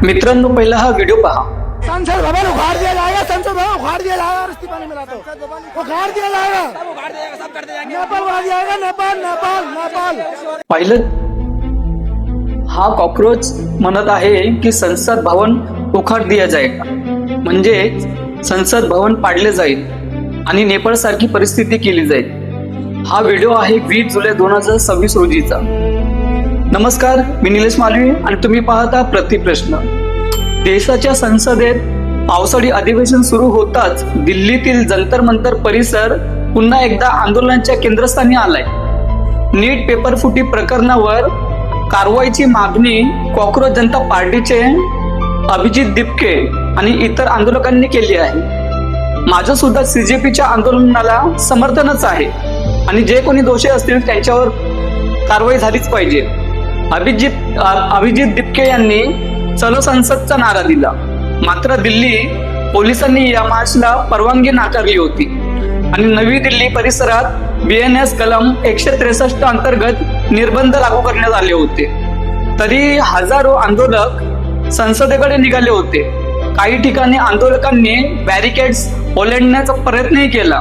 मित्रांनो, पहिला हा व्हिडिओ पहा। संसद भवन उखाड़ दिया जाएगा, संसद भवन उखाड़ दिया जाएगा और इस्तीफा नहीं मिला तो उखाड़ दिया जाएगा, सब उखाड़ दिया जाएगा, सब कर देंगे, नेपाल उखाड़ दिया जाएगा, नेपाल नेपाल नेपाल। पाहिलं, हा कॉकरोच म्हणत आहे की संसद भवन उखाड़ दिया जाएगा, म्हणजे संसद भवन पाडले जाईल आणि नेपाळ सारखी परिस्थिती केली जाईल। हा व्हिडिओ आहे 20 जुलै 2026 रोजीचा। नमस्कार, मी निलेश मालवी आणि तुम्ही पाहता प्रतिप्रश्न। देशाच्या संसदेत पावसाळी अधिवेशन सुरू होताच दिल्लीतील जंतर मंतर परिसर पुन्हा एकदा आंदोलनाच्या केंद्रस्थानी आलाय। नीट पेपर फुटी प्रकरणावर कारवाईची मागणी कॉकरोच जनता पार्टीचे अभिजित दिपके आणि इतर आंदोलकांनी केली आहे। माझं सुद्धा CJPच्या आंदोलनाला समर्थनच आहे आणि जे कोणी दोषी असतील त्यांच्यावर कारवाई झालीच पाहिजे। अभिजित दिपके यांनी चलो संसदचा नारा दिला, मात्र दिल्ली पोलिसांनी या मार्चला परवानगी नाकारली होती आणि नवी दिल्ली परिसरात BNS कलम 163 अंतर्गत निर्बंध लागू करण्यात आले होते। तरी हजारो आंदोलक संसदेकडे निघाले होते। काही ठिकाणी आंदोलकांनी बॅरिकेड्स ओलांडण्याचा प्रयत्नही केला।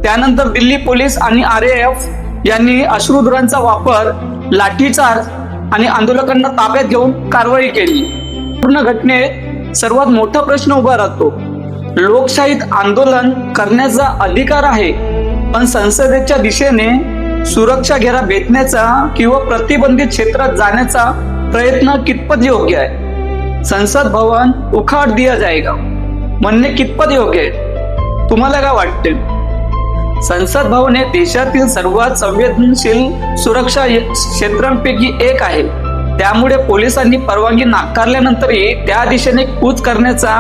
त्यानंतर दिल्ली पोलीस आणि RAF यांनी अश्रुधुरांचा वापर, लाठीचार्ज आणि आंदोलकांना ताब्यात घेऊन कारवाई केली। पूर्ण घटनेत सर्वात मोठा प्रश्न उभा राहतो। लोकशाहीत आंदोलन करण्याचा अधिकार आहे, पण संसदेच्या दिशेने सुरक्षा घेरा बेतण्याचा किंवा प्रतिबंधित क्षेत्रात जाण्याचा प्रयत्न कितपत योग्य आहे? संसद भवन उखाड़ दिया जाएगा म्हणणे कितपत योग्य आहे? तुम्हाला काय वाटते? संसद भवन हे देशातील सर्वात संवेदनशील सुरक्षा क्षेत्रांपैकी एक आहे। त्यामुळे पोलिसांनी परवानगी नाकारल्यानंतरही त्या दिशेने कूच करण्याचा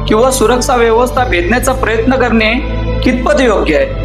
किंवा सुरक्षा व्यवस्था भेदण्याचा प्रयत्न करणे कितपत योग्य आहे?